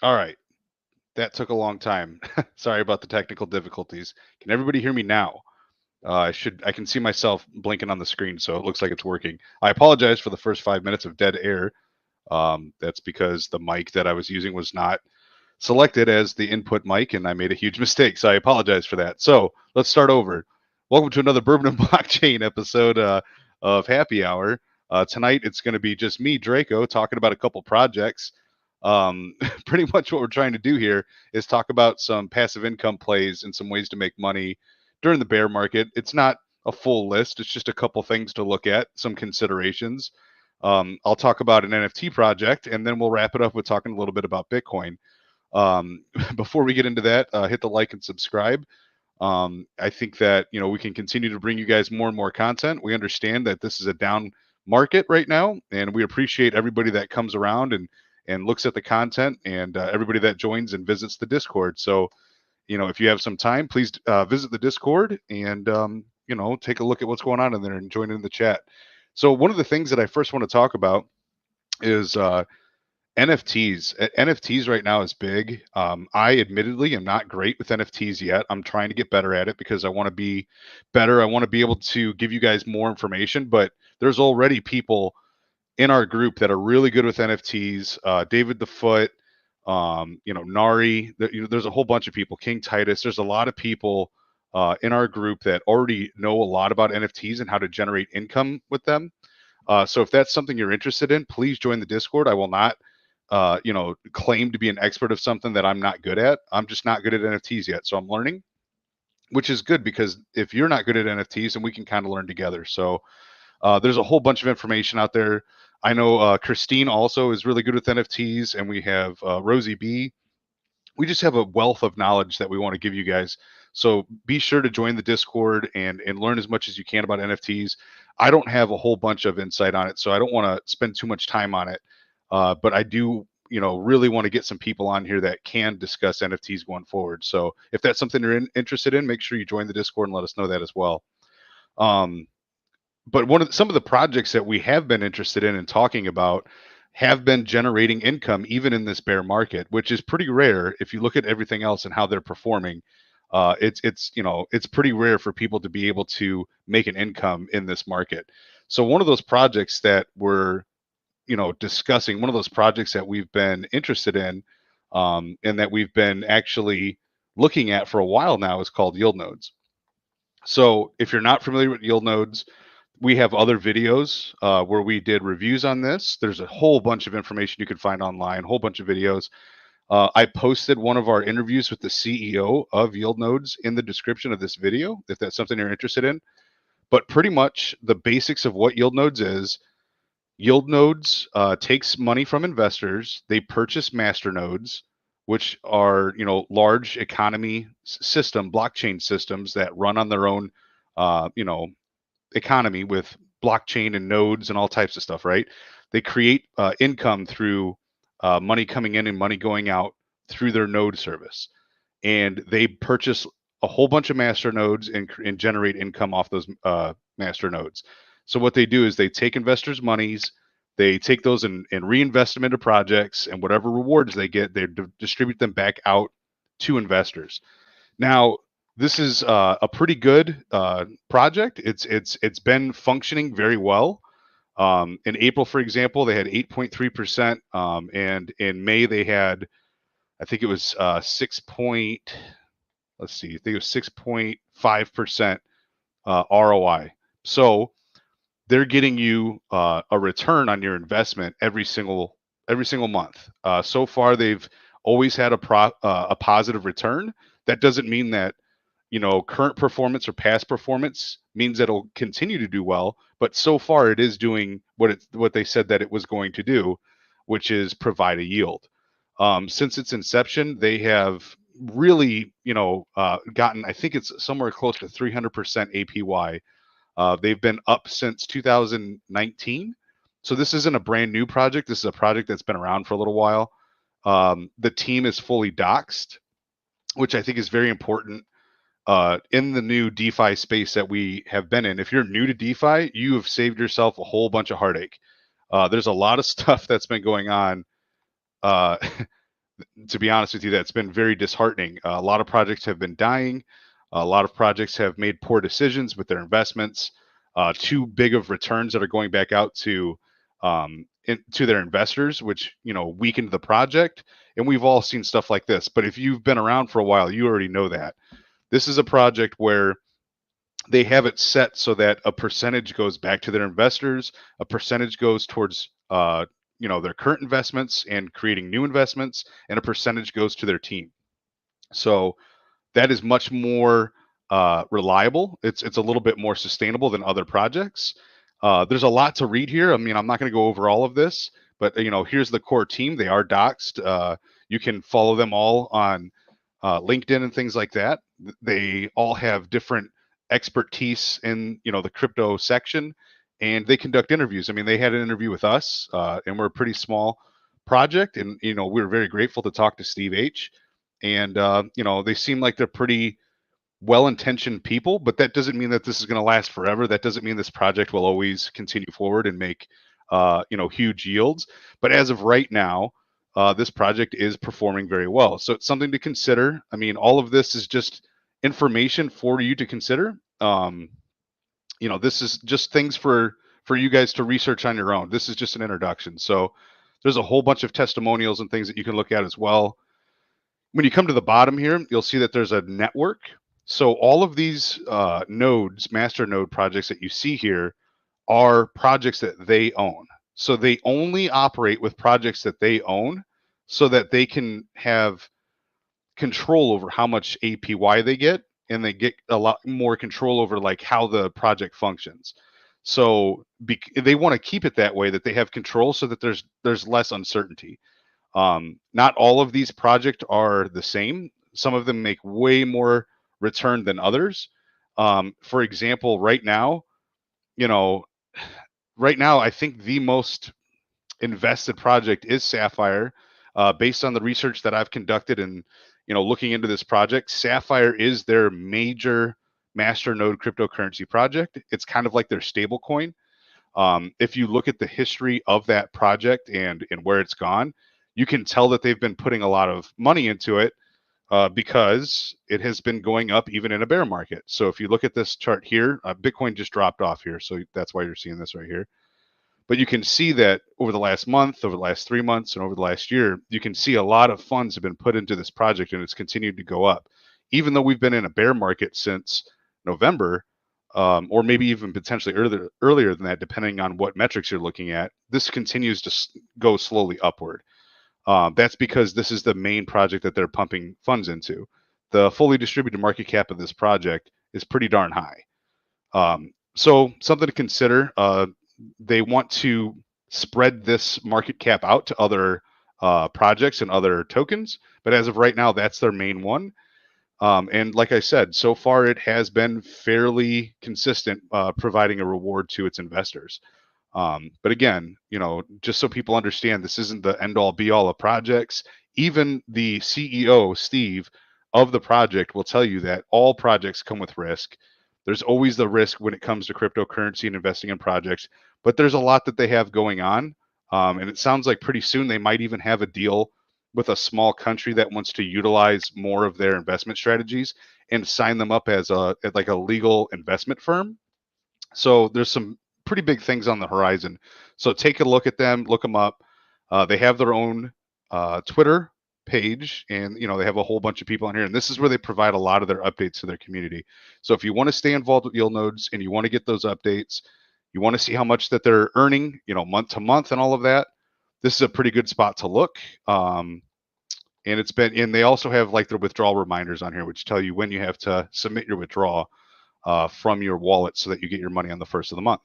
All right. That took a long time. Sorry about the technical difficulties. Can everybody hear me now? I can see myself blinking on the screen, so it looks like it's working. I apologize for the first 5 minutes of dead air. That's because the mic that I was using was not selected as the input mic, and I made a huge mistake. So I apologize for that. So let's start over. Welcome to another Bourbon and Blockchain episode of Happy Hour. Tonight it's going to be just me, Draco, talking about a couple projects. Pretty much what we're trying to do here is talk about some passive income plays and some ways to make money during the bear market. It's not a full list, it's just a couple things to look at, some considerations. I'll talk about an NFT project, and then we'll wrap it up with talking a little bit about Bitcoin. Before we get into that, hit the like and subscribe. I think that we can continue to bring you guys more and more content. We understand that this is a down market right now, and we appreciate everybody that comes around and looks at the content, and everybody that joins and visits the Discord. So if you have some time, please visit the Discord and take a look at what's going on in there and join in the chat. So one of the things that I first want to talk about is NFTs. NFTs right now is big. I admittedly am not great with NFTs yet. I'm trying to get better at it because I want to be better. I want to be able to give you guys more information, but there's already people in our group that are really good with NFTs. David the Foot, Nari. There's a whole bunch of people. King Titus. There's a lot of people in our group that already know a lot about NFTs and how to generate income with them. So if that's something you're interested in, please join the Discord. I will not, claim to be an expert of something that I'm not good at. I'm just not good at NFTs yet, so I'm learning, which is good because if you're not good at NFTs, then we can kind of learn together. So there's a whole bunch of information out there. I know Christine also is really good with NFTs, and we have Rosie B. We just have a wealth of knowledge that we want to give you guys. So be sure to join the Discord and learn as much as you can about NFTs. I don't have a whole bunch of insight on it, so I don't want to spend too much time on it. But I do, really want to get some people on here that can discuss NFTs going forward. So if that's something you're interested in, make sure you join the Discord and let us know that as well. Um, but some of the projects that we have been interested in and talking about have been generating income even in this bear market, which is pretty rare if you look at everything else and how they're performing. It's pretty rare for people to be able to make an income in this market. So one of those projects that we're discussing, one of those projects that we've been interested in, and that we've been actually looking at for a while now is called yield nodes. So if you're not familiar with yield nodes, we have other videos where we did reviews on this. There's a whole bunch of information you can find online, a whole bunch of videos. I posted one of our interviews with the CEO of Yield Nodes in the description of this video, if that's something you're interested in. But pretty much the basics of what Yield Nodes is. Yield Nodes takes money from investors. They purchase master nodes, which are large economy system blockchain systems that run on their own, economy with blockchain and nodes and all types of stuff, right? They create income through money coming in and money going out through their node service. And they purchase a whole bunch of master nodes and generate income off those master nodes. So what they do is they take investors' monies, they take those and reinvest them into projects, and whatever rewards they get, they distribute them back out to investors. Now, this is a pretty good project. It's been functioning very well. In April, for example, they had 8.3%, and in May they had, I think it was 6 point. Let's see, I think it was 6.5% ROI. So they're getting you a return on your investment every single month. So far, they've always had a positive return. That doesn't mean that current performance or past performance means that it'll continue to do well, but so far it is doing what they said that it was going to do, which is provide a yield. Since its inception, they have really gotten, I think it's somewhere close to 300% APY. They've been up since 2019. So this isn't a brand new project. This is a project that's been around for a little while. The team is fully doxed, which I think is very important in the new DeFi space that we have been in. If you're new to DeFi, you have saved yourself a whole bunch of heartache. There's a lot of stuff that's been going on uh, to be honest with you, that's been very disheartening. A lot of projects have been dying. A lot of projects have made poor decisions with their investments, too big of returns that are going back out to their investors, which weakened the project. And we've all seen stuff like this. But if you've been around for a while, you already know that this is a project where they have it set so that a percentage goes back to their investors, a percentage goes towards their current investments and creating new investments, and a percentage goes to their team. So that is much more reliable. It's a little bit more sustainable than other projects. There's a lot to read here. I mean, I'm not going to go over all of this, but here's the core team. They are doxed. You can follow them all on LinkedIn and things like that. They all have different expertise in the crypto section, and they conduct interviews. I mean, they had an interview with us, and we're a pretty small project, and we were very grateful to talk to Steve H. And they seem like they're pretty well-intentioned people, but that doesn't mean that this is going to last forever. That doesn't mean this project will always continue forward and make huge yields. But as of right now, this project is performing very well. So it's something to consider. I mean, all of this is just information for you to consider. This is just things for you guys to research on your own. This is just an introduction. So there's a whole bunch of testimonials and things that you can look at as well. When you come to the bottom here, you'll see that there's a network. So all of these nodes, master node projects that you see here are projects that they own. So they only operate with projects that they own so that they can have control over how much APY they get, and they get a lot more control over like how the project functions. So they want to keep it that way, that they have control so that there's less uncertainty. Not all of these projects are the same. Some of them make way more return than others. For example, right now, I think the most invested project is Sapphire. Based on the research that I've conducted and looking into this project, Sapphire is their major master node cryptocurrency project. It's kind of like their stable coin. If you look at the history of that project and where it's gone, you can tell that they've been putting a lot of money into it because it has been going up even in a bear market. So if you look at this chart here, Bitcoin just dropped off here. So that's why you're seeing this right here. But you can see that over the last month, over the last 3 months, and over the last year, you can see a lot of funds have been put into this project, and it's continued to go up. Even though we've been in a bear market since November, or maybe even potentially earlier than that, depending on what metrics you're looking at, this continues to go slowly upward. That's because this is the main project that they're pumping funds into. The fully distributed market cap of this project is pretty darn high. So something to consider. They want to spread this market cap out to other projects and other tokens, but as of right now, that's their main one. And like I said, so far it has been fairly consistent, providing a reward to its investors. But again, just so people understand, this isn't the end-all be-all of projects. Even the CEO, Steve, of the project will tell you that all projects come with risk. There's always the risk when it comes to cryptocurrency and investing in projects, but there's a lot that they have going on. And it sounds like pretty soon they might even have a deal with a small country that wants to utilize more of their investment strategies and sign them up as a legal investment firm. So there's some pretty big things on the horizon. So take a look at them, look them up. They have their own Twitter page, and they have a whole bunch of people on here, and this is where they provide a lot of their updates to their community. So if you want to stay involved with yield nodes and you want to get those updates, you want to see how much that they're earning, month to month and all of that, this is a pretty good spot to look. And they also have like their withdrawal reminders on here, which tell you when you have to submit your withdrawal from your wallet so that you get your money on the first of the month.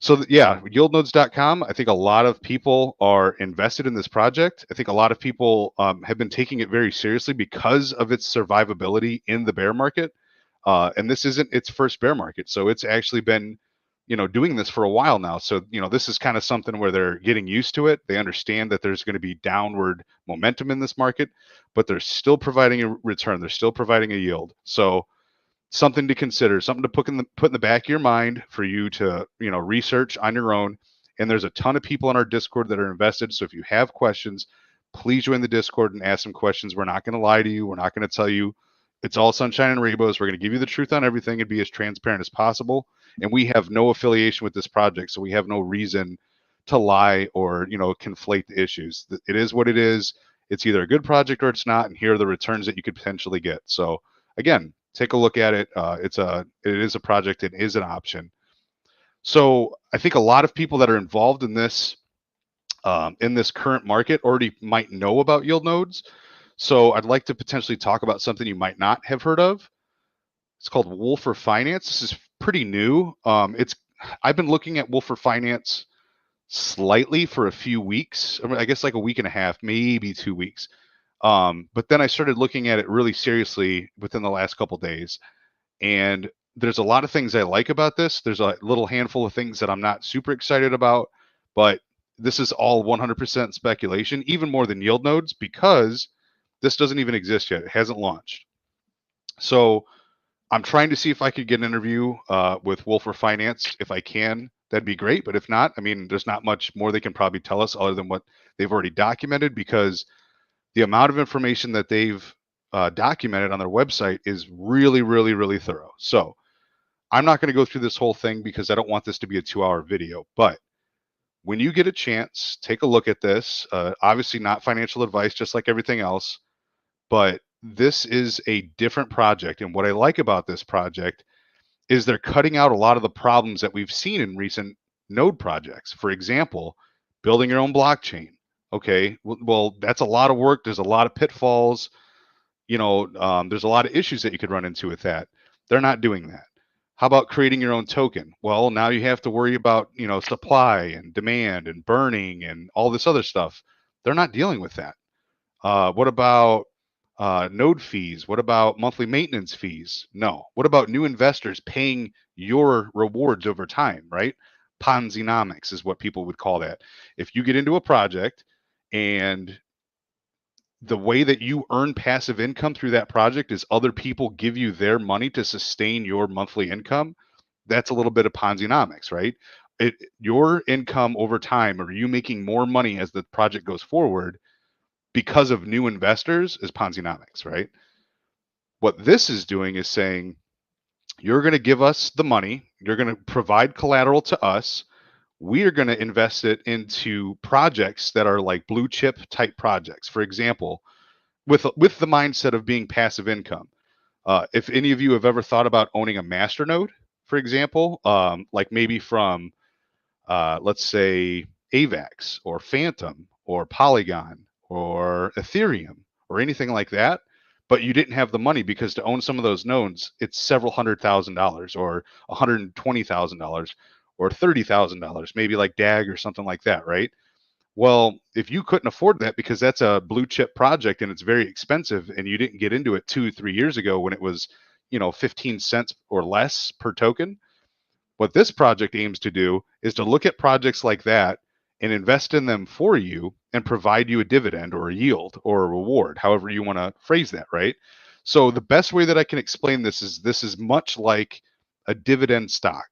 So yieldnodes.com. I think a lot of people are invested in this project. I think a lot of people have been taking it very seriously because of its survivability in the bear market. And this isn't its first bear market. So it's actually been, doing this for a while now. So, this is kind of something where they're getting used to it. They understand that there's going to be downward momentum in this market, but they're still providing a return. They're still providing a yield. So something to consider, something to put in the back of your mind for you to, research on your own. And there's a ton of people in our Discord that are invested. So if you have questions, please join the Discord and ask some questions. We're not going to lie to you. We're not going to tell you it's all sunshine and rainbows. We're going to give you the truth on everything and be as transparent as possible. And we have no affiliation with this project, so we have no reason to lie or, conflate the issues. It is what it is. It's either a good project or it's not, and here are the returns that you could potentially get. So again, take a look at it. It is a project. It is an option. So I think a lot of people that are involved in this current market already might know about yield nodes. So I'd like to potentially talk about something you might not have heard of. It's called Wolfer Finance. This is pretty new. I've been looking at Wolfer Finance slightly for a few weeks. I guess like a week and a half, maybe 2 weeks. But then I started looking at it really seriously within the last couple days. And there's a lot of things I like about this. There's a little handful of things that I'm not super excited about, but this is all 100% speculation, even more than yield nodes, because this doesn't even exist yet. It hasn't launched. So I'm trying to see if I could get an interview with Wolfer Finance. If I can, that'd be great. But if not, I mean, there's not much more they can probably tell us other than what they've already documented, because the amount of information that they've documented on their website is really, really, really thorough. So I'm not going to go through this whole thing because I don't want this to be a 2-hour video. But when you get a chance, take a look at this. Obviously not financial advice, just like everything else. But this is a different project. And what I like about this project is they're cutting out a lot of the problems that we've seen in recent node projects. For example, building your own blockchain. Okay, well, that's a lot of work. There's a lot of pitfalls. There's a lot of issues that you could run into with that. They're not doing that. How about creating your own token? Well, now you have to worry about, supply and demand and burning and all this other stuff. They're not dealing with that. What about node fees? What about monthly maintenance fees? No. What about new investors paying your rewards over time, right? Ponzi-nomics is what people would call that. If you get into a project and the way that you earn passive income through that project is other people give you their money to sustain your monthly income, that's a little bit of Ponzi-nomics, right? Your income over time, or you making more money as the project goes forward because of new investors, is Ponzi-nomics, right? What this is doing is saying, you're going to give us the money, you're going to provide collateral to us, we are going to invest it into projects that are like blue chip type projects. For example, with the mindset of being passive income. If any of you have ever thought about owning a masternode, for example, like maybe from, let's say, AVAX or Phantom or Polygon or Ethereum or anything like that, but you didn't have the money because to own some of those nodes, it's several $100,000 or $120,000 or $30,000, maybe like DAG or something like that, right? Well, if you couldn't afford that because that's a blue chip project and it's very expensive and you didn't get into it 2-3 years ago when it was, 15 cents or less per token, what this project aims to do is to look at projects like that and invest in them for you and provide you a dividend or a yield or a reward, however you want to phrase that, right? So the best way that I can explain this is much like a dividend stock.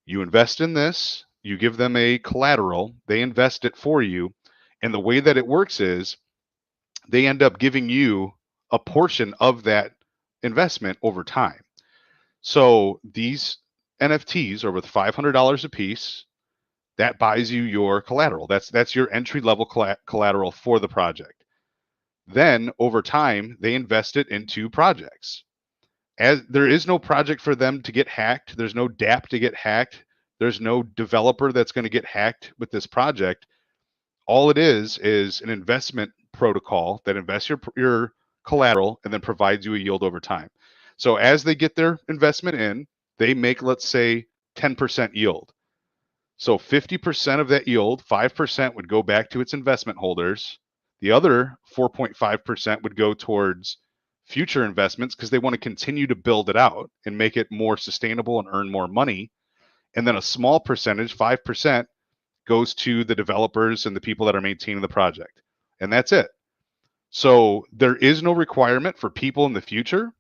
You invest in this, you give them a collateral, they invest it for you, and the way that it works is they end up giving you a portion of that investment over time. So these NFTs are worth $500 a piece. That buys you your collateral. That's your entry level collateral for the project. Then over time, they invest it into projects. As there is no project for them to get hacked, there's no DApp to get hacked, there's no developer that's going to get hacked with this project. All it is an investment protocol that invests your collateral and then provides you a yield over time. So as they get their investment in, they make, let's say, 10% yield. So 50% of that yield, 5% would go back to its investment holders. The other 4.5% would go towards future investments because they want to continue to build it out and make it more sustainable and earn more money. And then a small percentage, 5%, goes to the developers and the people that are maintaining the project. And that's it. So there is no requirement for people in the future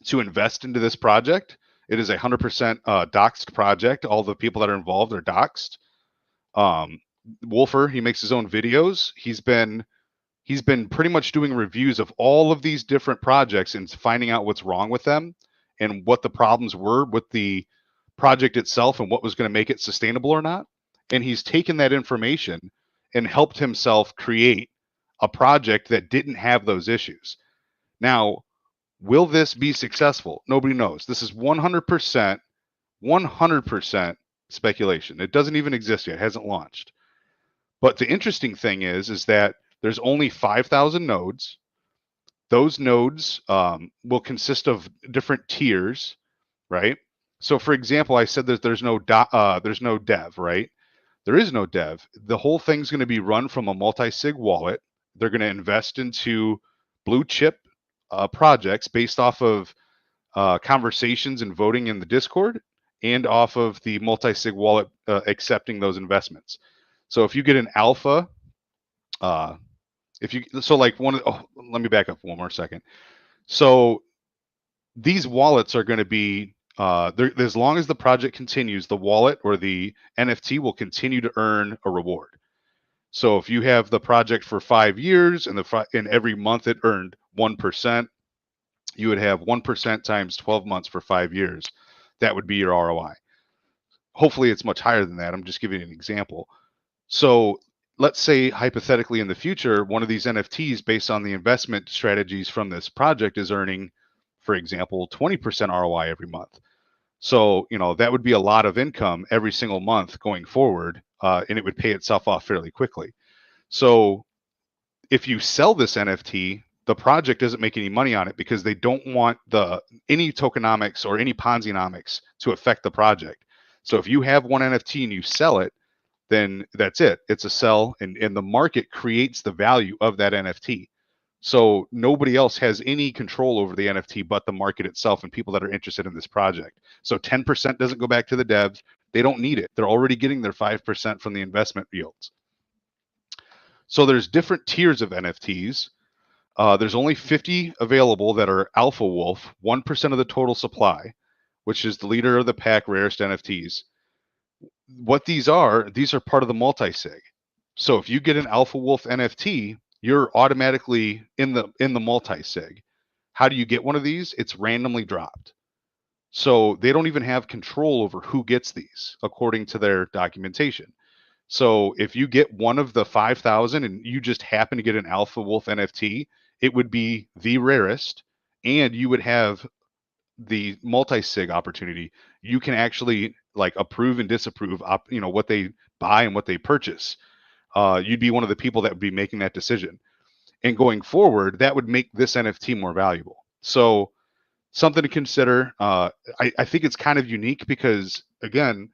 to invest into this project. It is a 100% doxed project. All the people that are involved are doxed. Wolfer, he makes his own videos. He's been he's been pretty much doing reviews of all of these different projects and finding out what's wrong with them and what the problems were with the project itself and what was going to make it sustainable or not. And he's taken that information and helped himself create a project that didn't have those issues. Now, will this be successful? Nobody knows. This is 100%, 100% speculation. It doesn't even exist yet. It hasn't launched. But the interesting thing is that there's only 5,000 nodes. Those nodes will consist of different tiers, right? So, for example, I said that there's no dev, right? There is no dev. The whole thing's going to be run from a multi-sig wallet. They're going to invest into blue chip projects based off of conversations and voting in the Discord and off of the multi-sig wallet accepting those investments. So if you get an alpha, let me back up one more second. So these wallets are going to be as long as the project continues, the wallet or the NFT will continue to earn a reward. So if you have the project for 5 years and every month it earned 1%, you would have 1% times 12 months for 5 years. That would be your ROI. Hopefully it's much higher than that. I'm just giving you an example. So let's say hypothetically in the future, one of these NFTs based on the investment strategies from this project is earning, for example, 20% ROI every month. So, that would be a lot of income every single month going forward, and it would pay itself off fairly quickly. So if you sell this NFT, the project doesn't make any money on it because they don't want any tokenomics or any Ponzi-nomics to affect the project. So if you have one NFT and you sell it, then that's it. It's a sell, and the market creates the value of that NFT. So nobody else has any control over the NFT but the market itself and people that are interested in this project. So 10% doesn't go back to the devs. They don't need it. They're already getting their 5% from the investment yields. So there's different tiers of NFTs. There's only 50 available that are Alpha Wolf, 1% of the total supply, which is the leader of the pack rarest NFTs. What these are part of the multi-sig. So if you get an Alpha Wolf NFT, you're automatically in the multi-sig. How do you get one of these? It's randomly dropped. So they don't even have control over who gets these according to their documentation. So if you get one of the 5,000 and you just happen to get an Alpha Wolf NFT, it would be the rarest, and you would have the multi-sig opportunity. You can actually approve and disapprove what they buy and what they purchase. You'd be one of the people that would be making that decision. And going forward, that would make this NFT more valuable. So something to consider. I think it's kind of unique because, again,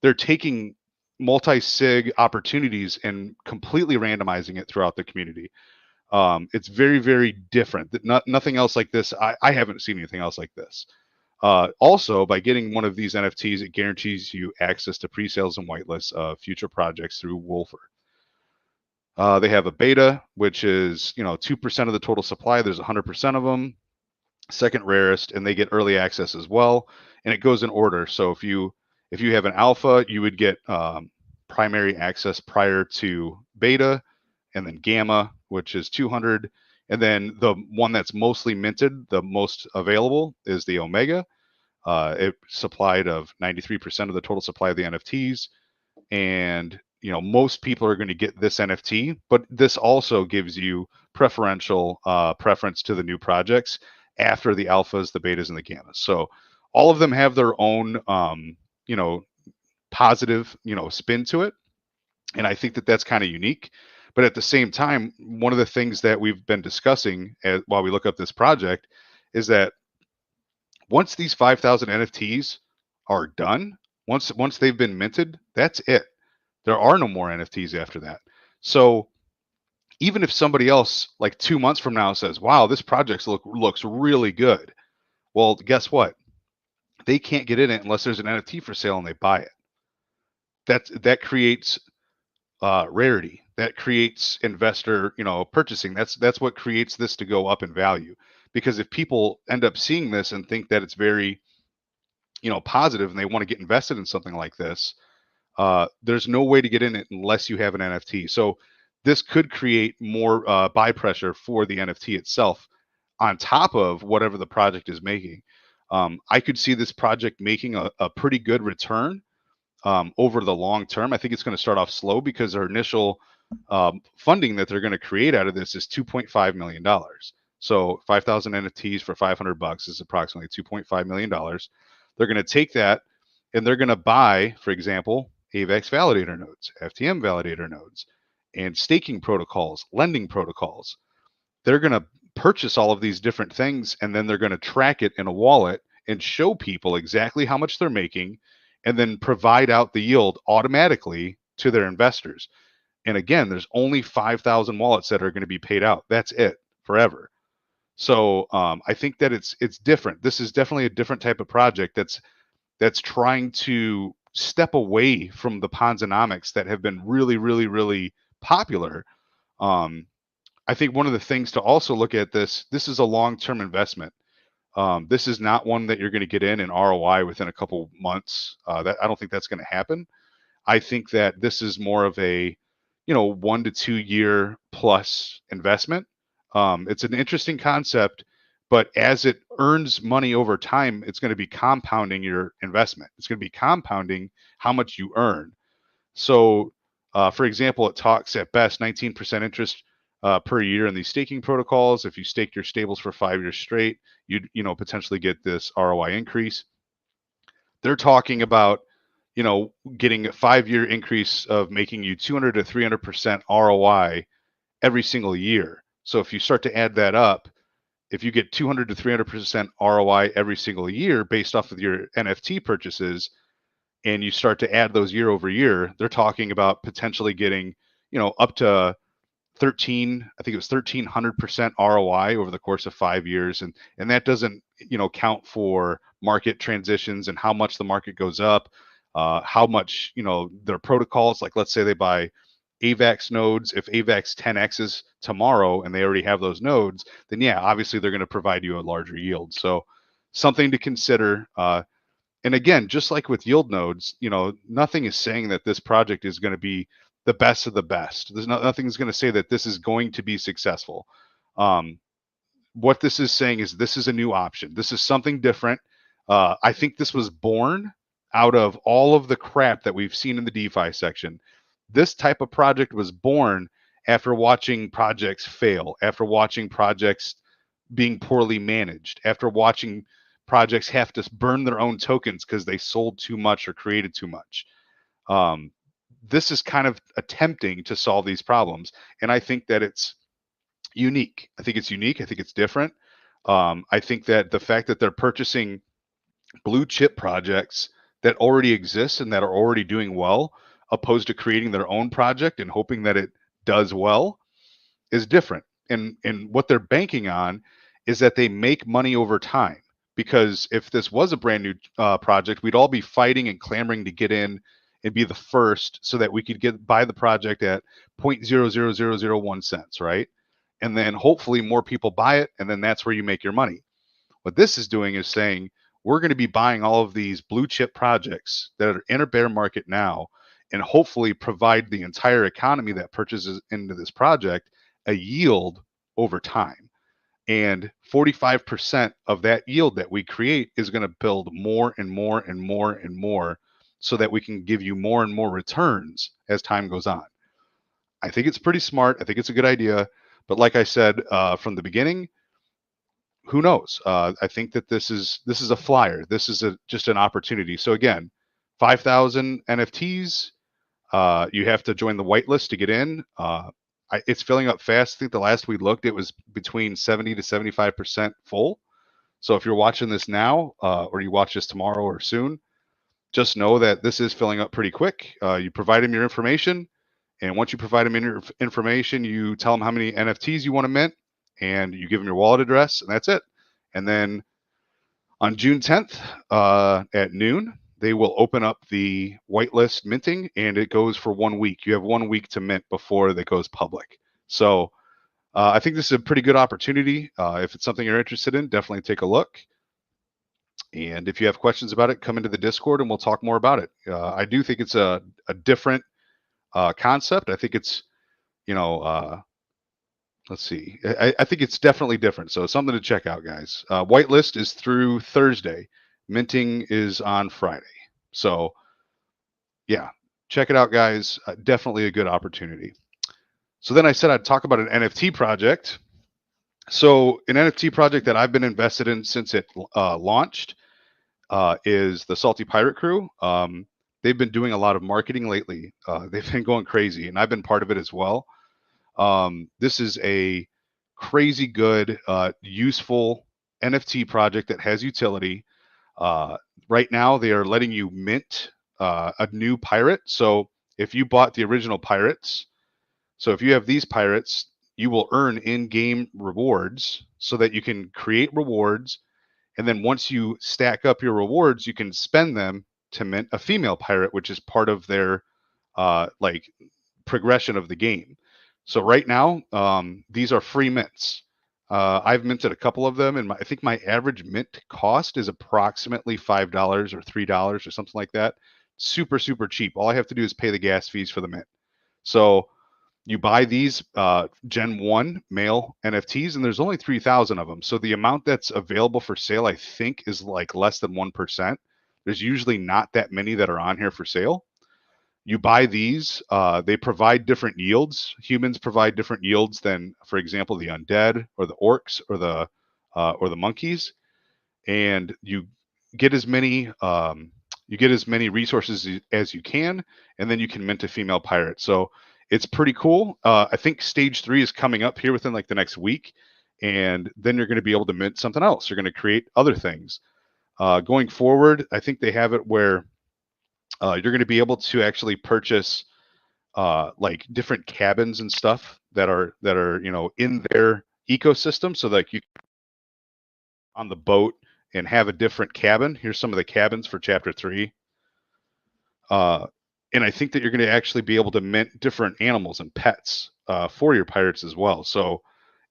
they're taking multi-sig opportunities and completely randomizing it throughout the community. It's very, very different. Nothing else like this. I haven't seen anything else like this. Also, by getting one of these NFTs, it guarantees you access to pre-sales and whitelists of future projects through Wolfer. They have a beta, which is 2% of the total supply. There's 100% of them. Second rarest, and they get early access as well. And it goes in order. So if you have an alpha, you would get primary access prior to beta, and then gamma, which is 200. And then the one that's mostly minted, the most available, is the Omega. It supplied of 93% of the total supply of the NFTs. And most people are going to get this NFT, but this also gives you preferential preference to the new projects after the alphas, the betas, and the gammas. So all of them have their own positive spin to it, and I think that that's kind of unique. But at the same time, one of the things that we've been discussing while we look up this project is that once these 5,000 NFTs are done, once they've been minted, that's it. There are no more NFTs after that. So even if somebody else 2 months from now says, wow, this project looks really good, well, guess what? They can't get in it unless there's an NFT for sale and they buy it. That creates rarity. That creates investor purchasing. That's what creates this to go up in value. Because if people end up seeing this and think that it's very positive and they want to get invested in something like this, there's no way to get in it unless you have an NFT. So this could create more buy pressure for the NFT itself on top of whatever the project is making. I could see this project making a pretty good return over the long term. I think it's going to start off slow because our initial funding that they're going to create out of this is $2.5 million. So 5,000 NFTs for $500 is approximately $2.5 million. They're going to take that and they're going to buy, for example, AVAX validator nodes, FTM validator nodes, and staking protocols, lending protocols. They're going to purchase all of these different things and then they're going to track it in a wallet and show people exactly how much they're making and then provide out the yield automatically to their investors. And again, there's only 5,000 wallets that are going to be paid out. That's it forever. So I think that it's different. This is definitely a different type of project that's trying to step away from the Ponzonomics that have been really, really, really popular. I think one of the things to also look at this is a long-term investment. This is not one that you're going to get in ROI within a couple months. That I don't think that's going to happen. I think that this is more of a, 1 to 2 year plus investment. It's an interesting concept, but as it earns money over time, it's going to be compounding your investment. It's going to be compounding how much you earn. So, for example, it talks at best 19% interest per year in these staking protocols. If you stake your stables for 5 years straight, you'd potentially get this ROI increase. They're talking about getting a 5-year increase of making you 200 to 300% ROI every single year. So if you start to add that up, if you get 200 to 300% ROI every single year based off of your NFT purchases, and you start to add those year over year, they're talking about potentially getting, up to 1,300% ROI over the course of 5 years. And that doesn't, count for market transitions and how much the market goes up, how much, their protocols, like let's say they buy AVAX nodes. If AVAX 10x's tomorrow and they already have those nodes, then yeah, obviously they're going to provide you a larger yield. So something to consider. And again, just like with yield nodes, nothing is saying that this project is going to be the best of the best. There's nothing's going to say that this is going to be successful. What this is saying is this is a new option. This is something different. I think this was born out of all of the crap that we've seen in the DeFi section. This type of project was born after watching projects fail, after watching projects being poorly managed, after watching projects have to burn their own tokens because they sold too much or created too much. This is kind of attempting to solve these problems. And I think that it's unique. I think it's unique. I think it's different. I think that the fact that they're purchasing blue chip projects that already exist and that are already doing well, opposed to creating their own project and hoping that it does well, is different. And what they're banking on is that they make money over time. Because if this was a brand new project, we'd all be fighting and clamoring to get in and be the first so that we could buy the project at 0.00001 cents, right? And then hopefully more people buy it, and then that's where you make your money. What this is doing is saying, we're going to be buying all of these blue chip projects that are in a bear market now and hopefully provide the entire economy that purchases into this project a yield over time. And 45% of that yield that we create is going to build more and more and more and more so that we can give you more and more returns as time goes on. I think it's pretty smart. I think it's a good idea. But like I said from the beginning, who knows? I think that this is a flyer. This is just an opportunity. So again, 5,000 NFTs. You have to join the whitelist to get in. It's filling up fast. I think the last we looked, it was between 70 to 75% full. So if you're watching this now, or you watch this tomorrow or soon, just know that this is filling up pretty quick. You provide them your information, and once you provide them your information, you tell them how many NFTs you want to mint, and you give them your wallet address, and that's it. And then on June 10th at noon, they will open up the whitelist minting, and it goes for 1 week. You have 1 week to mint before that goes public. So I think this is a pretty good opportunity. If it's something you're interested in, definitely take a look. And if you have questions about it, come into the Discord and we'll talk more about it. I do think it's a different concept. I think it's you know, let's see. I think it's definitely different. So something to check out, guys. Whitelist is through Thursday. Minting is on Friday. So yeah, check it out, guys. Definitely a good opportunity. So then I said I'd talk about an NFT project. So an NFT project that I've been invested in since it launched is the Salty Pirate Crew. They've been doing a lot of marketing lately. They've been going crazy, and I've been part of it as well. This is a crazy good, useful NFT project that has utility. Uh, right now, they are letting you mint a new pirate. So if you bought the original pirates, so if you have these pirates, you will earn in-game rewards so that you can create rewards. And then once you stack up your rewards, you can spend them to mint a female pirate, which is part of their like progression of the game. So right now, these are free mints. I've minted a couple of them, and I think my average mint cost is approximately $5 or $3 or something like that. Super, super cheap. All I have to do is pay the gas fees for the mint. So you buy these Gen 1 male NFTs, and there's only 3,000 of them. So the amount that's available for sale, I think, is like less than 1%. There's usually not that many that are on here for sale. You buy these, they provide different yields. Humans provide different yields than, for example, the undead or the orcs or the monkeys. And get as many you get as many resources as you can, and then you can mint a female pirate. So it's pretty cool. I think stage 3 is coming up here within like the next week, and then you're going to be able to mint something else. You're going to create other things. Going forward, I think they have it where you're going to be able to actually purchase like different cabins and stuff that are in their ecosystem, so that you on the boat and have a different cabin. Here's some of the cabins for chapter 3. And I think that you're going to actually be able to mint different animals and pets for your pirates as well. So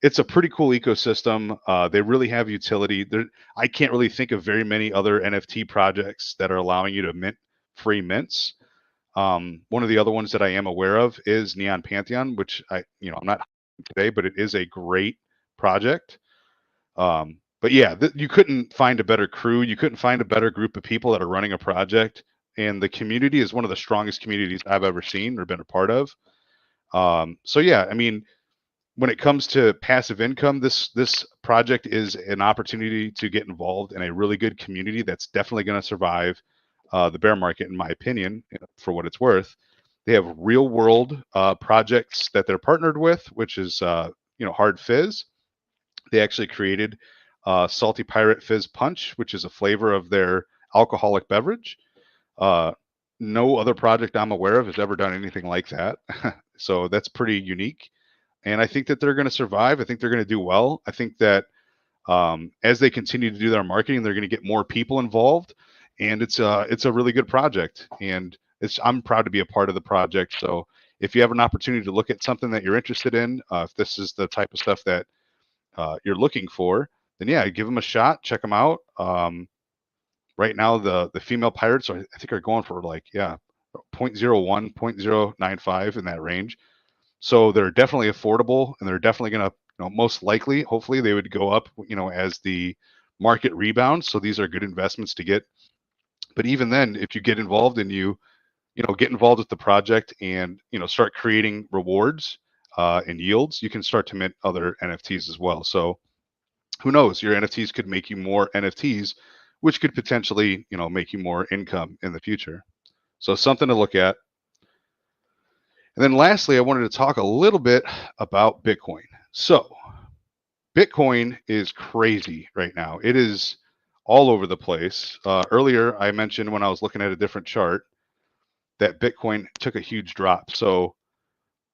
it's a pretty cool ecosystem. They really have utility. I can't really think of very many other NFT projects that are allowing you to mint free mints. One of the other ones that I am aware of is Neon Pantheon, which I'm not today, but it is a great project. But yeah, you couldn't find a better crew. You couldn't find a better group of people that are running a project. And the community is one of the strongest communities I've ever seen or been a part of. So yeah, I mean, when it comes to passive income, this project is an opportunity to get involved in a really good community that's definitely going to survive the bear market, in my opinion, for what it's worth. They have real world projects that they're partnered with, which is Hard Fizz. They actually created Salty Pirate Fizz Punch, which is a flavor of their alcoholic beverage. No other project I'm aware of has ever done anything like that. So that's pretty unique. And I think that they're going to survive. I think they're going to do well. I think that as they continue to do their marketing, they're going to get more people involved. And it's a really good project. And I'm proud to be a part of the project. So if you have an opportunity to look at something that you're interested in, if this is the type of stuff that you're looking for, then yeah, give them a shot. Check them out. Right now, the female pirates I think are going for like 0.01, 0.095 in that range. So they're definitely affordable, and they're definitely going to, most likely, hopefully, they would go up, as the market rebounds. So these are good investments to get. But even then, if you get involved and get involved with the project and start creating rewards and yields, you can start to mint other NFTs as well. So who knows? Your NFTs could make you more NFTs, which could potentially make you more income in the future. So something to look at. And then lastly, I wanted to talk a little bit about Bitcoin. So Bitcoin is crazy right now. It is all over the place. Earlier, I mentioned when I was looking at a different chart that Bitcoin took a huge drop. So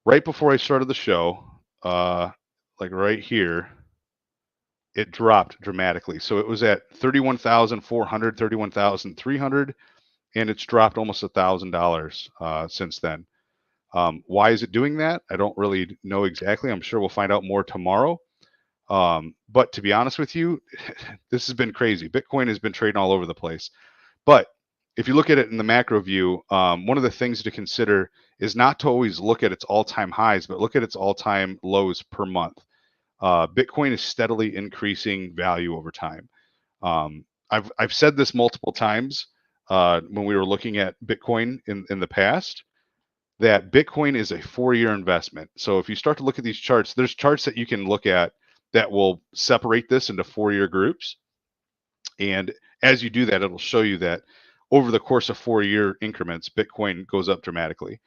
right before I started the show, like right here, it dropped dramatically. So it was at 31,400, 31,300, and it's dropped almost $1,000 since then. Why is it doing that? I don't really know exactly. I'm sure we'll find out more tomorrow. But to be honest with you, this has been crazy. Bitcoin has been trading all over the place. But if you look at it in the macro view, one of the things to consider is not to always look at its all-time highs, but look at its all-time lows per month. Bitcoin is steadily increasing value over time. I've said this multiple times when we were looking at Bitcoin in the past, that Bitcoin is a 4-year investment. So if you start to look at these charts, there's charts that you can look at that will separate this into 4-year groups. And as you do that, it'll show you that over the course of 4-year increments, Bitcoin goes up dramatically.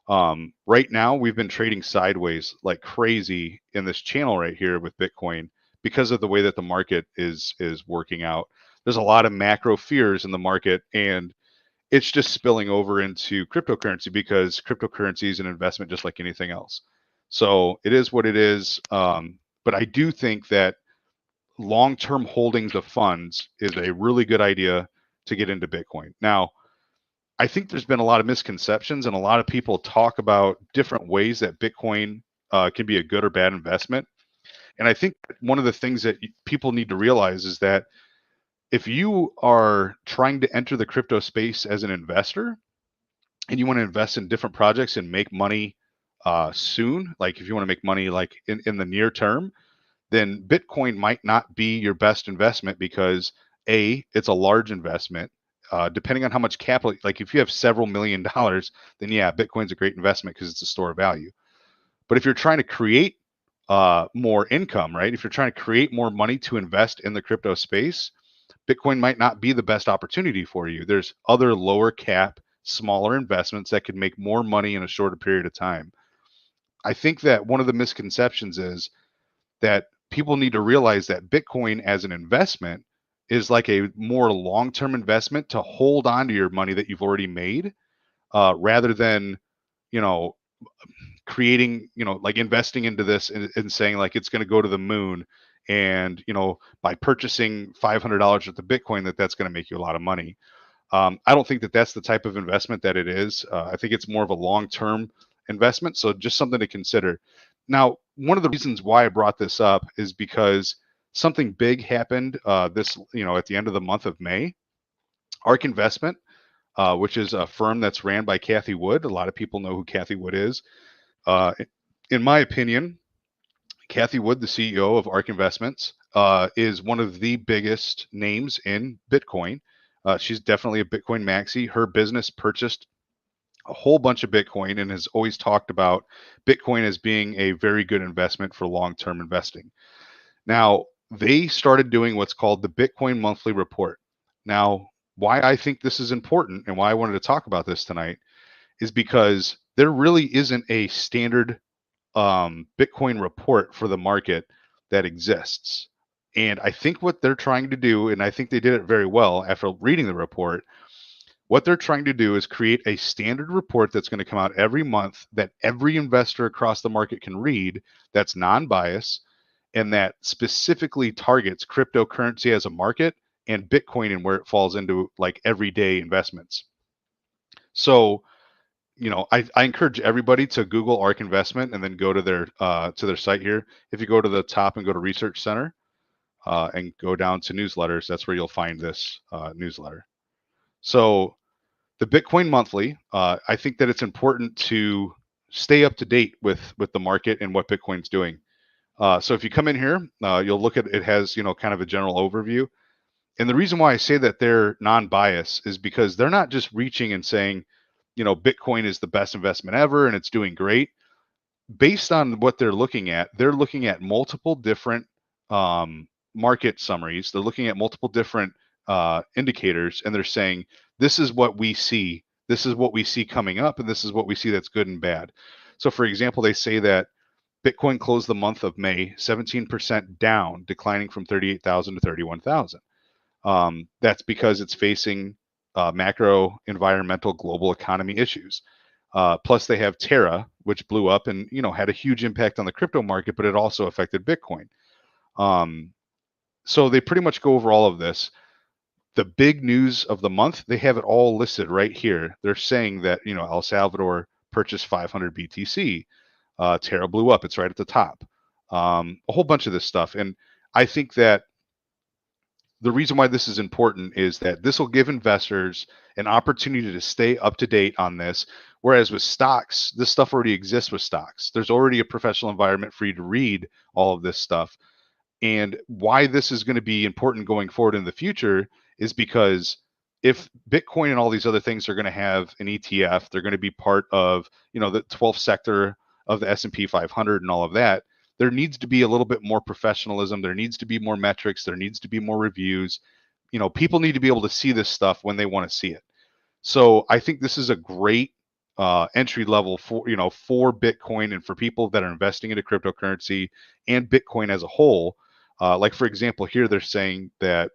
Right now, we've been trading sideways like crazy in this channel right here with Bitcoin because of the way that the market is working out. There's a lot of macro fears in the market, and it's just spilling over into cryptocurrency because cryptocurrency is an investment just like anything else. So it is what it is. But I do think that long-term holdings of funds is a really good idea to get into Bitcoin. Now, I think there's been a lot of misconceptions, and a lot of people talk about different ways that Bitcoin can be a good or bad investment. And I think one of the things that people need to realize is that if you are trying to enter the crypto space as an investor and you want to invest in different projects and make money soon, like if you want to make money like in the near term, then Bitcoin might not be your best investment because it's a large investment. Depending on how much capital, like if you have several $1,000,000, then yeah, Bitcoin's a great investment because it's a store of value. But if you're trying to create more income, right? If you're trying to create more money to invest in the crypto space, Bitcoin might not be the best opportunity for you. There's other lower cap, smaller investments that could make more money in a shorter period of time. I think that one of the misconceptions is that people need to realize that Bitcoin as an investment is like a more long-term investment to hold on to your money that you've already made, rather than, you know, creating, like investing into this and saying like it's going to go to the moon, and by purchasing $500 worth of Bitcoin, that's going to make you a lot of money. I don't think that that's the type of investment that it is. I think it's more of a long-term investment. So just something to consider. Now, one of the reasons why I brought this up is because something big happened at the end of the month of May. ARK Investment, which is a firm that's ran by Cathie Wood. A lot of people know who Cathie Wood is. Uh, in my opinion, Cathie Wood, the CEO of ARK Investments, is one of the biggest names in Bitcoin. She's definitely a Bitcoin maxi. Her business purchased a whole bunch of Bitcoin and has always talked about Bitcoin as being a very good investment for long-term investing. Now, they started doing what's called the Bitcoin Monthly Report. Now, why I think this is important and why I wanted to talk about this tonight is because there really isn't a standard Bitcoin report for the market that exists. And I think what they're trying to do, and I think they did it very well after reading the report, what they're trying to do is create a standard report that's going to come out every month that every investor across the market can read, that's non-biased, and that specifically targets cryptocurrency as a market and Bitcoin and where it falls into like everyday investments. So, I encourage everybody to Google ARK Investment and then go to their site here. If you go to the top and go to Research Center and go down to newsletters, that's where you'll find this newsletter. So the Bitcoin Monthly, I think that it's important to stay up to date with the market and what Bitcoin's doing. So if you come in here, you'll look at it has kind of a general overview. And the reason why I say that they're non-biased is because they're not just reaching and saying, Bitcoin is the best investment ever and it's doing great. Based on what they're looking at multiple different market summaries. They're looking at multiple different indicators, and they're saying, this is what we see. This is what we see coming up, and this is what we see that's good and bad. So, for example, they say that Bitcoin closed the month of May 17% down, declining from 38,000 to 31,000. That's because it's facing macro environmental global economy issues. Plus, they have Terra, which blew up and had a huge impact on the crypto market, but it also affected Bitcoin. So they pretty much go over all of this. The big news of the month, they have it all listed right here. They're saying that El Salvador purchased 500 BTC. Terra blew up. It's right at the top. A whole bunch of this stuff, and I think that the reason why this is important is that this will give investors an opportunity to stay up to date on this. Whereas with stocks, this stuff already exists with stocks. There's already a professional environment for you to read all of this stuff. And why this is going to be important going forward in the future is because if Bitcoin and all these other things are going to have an ETF, they're going to be part of, the 12th sector of the S&P 500 and all of that. There needs to be a little bit more professionalism. There needs to be more metrics. There needs to be more reviews. People need to be able to see this stuff when they want to see it. So I think this is a great entry level for Bitcoin and for people that are investing into cryptocurrency and Bitcoin as a whole. Like for example, here they're saying that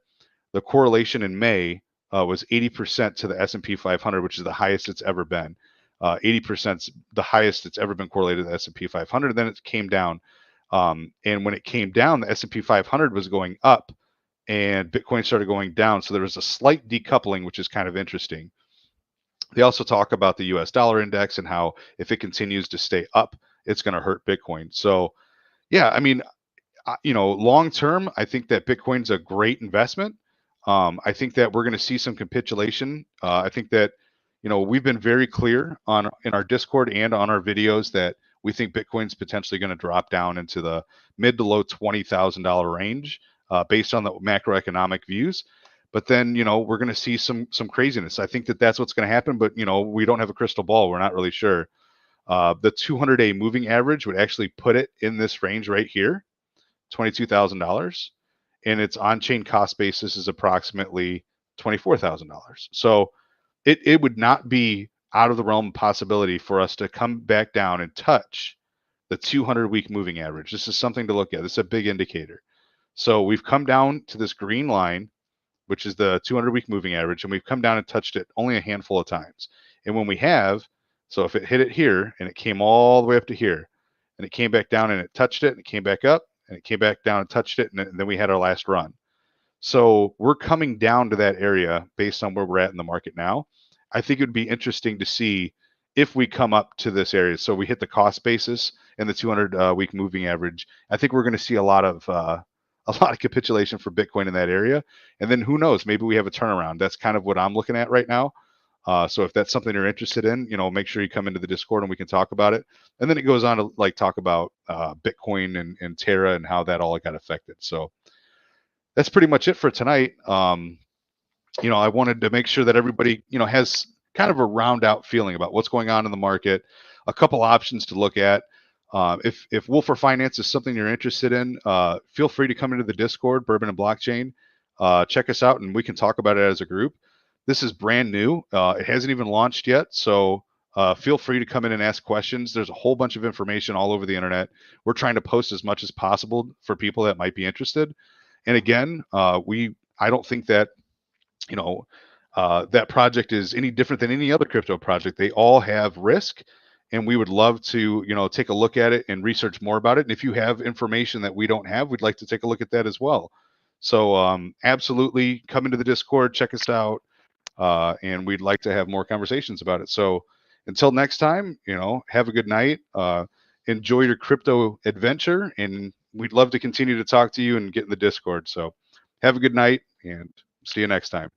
the correlation in May was 80% to the S&P 500, which is the highest it's ever been. 80% the highest it's ever been correlated to the S&P 500. Then it came down, and when it came down, the S&P 500 was going up, and Bitcoin started going down. So there was a slight decoupling, which is kind of interesting. They also talk about the US dollar index and how if it continues to stay up, it's going to hurt Bitcoin. So, yeah, I mean, long term, I think that Bitcoin's a great investment. I think that we're going to see some capitulation. I think that, we've been very clear in our Discord and on our videos that we think Bitcoin's potentially going to drop down into the mid to low $20,000 range based on the macroeconomic views. But then, we're going to see some craziness. I think that that's what's going to happen. But, we don't have a crystal ball. We're not really sure. The 200-day moving average would actually put it in this range right here, $22,000. And its on-chain cost basis is approximately $24,000. So it would not be out of the realm of possibility for us to come back down and touch the 200-week moving average. This is something to look at. This is a big indicator. So we've come down to this green line, which is the 200-week moving average, and we've come down and touched it only a handful of times. And when we have, so if it hit it here and it came all the way up to here, and it came back down and it touched it, and it came back up, and it came back down and touched it, and then we had our last run. So we're coming down to that area based on where we're at in the market now. I think it would be interesting to see if we come up to this area. So we hit the cost basis and the 200-week moving average. I think we're going to see a lot of capitulation for Bitcoin in that area. And then who knows, maybe we have a turnaround. That's kind of what I'm looking at right now. So if that's something you're interested in, make sure you come into the Discord and we can talk about it. And then it goes on to talk about Bitcoin and Terra and how that all got affected. So that's pretty much it for tonight. I wanted to make sure that everybody, has kind of a round out feeling about what's going on in the market, a couple options to look at. If Wolf for Finance is something you're interested in, feel free to come into the Discord, Bourbon-n-Blockchain. Check us out and we can talk about it as a group. This is brand new. It hasn't even launched yet. So feel free to come in and ask questions. There's a whole bunch of information all over the internet. We're trying to post as much as possible for people that might be interested. And again, I don't think that, that project is any different than any other crypto project. They all have risk. And we would love to, take a look at it and research more about it. And if you have information that we don't have, we'd like to take a look at that as well. So absolutely come into the Discord, check us out, and we'd like to have more conversations about it. So until next time, have a good night. Enjoy your crypto adventure, and we'd love to continue to talk to you and get in the Discord. So have a good night and see you next time.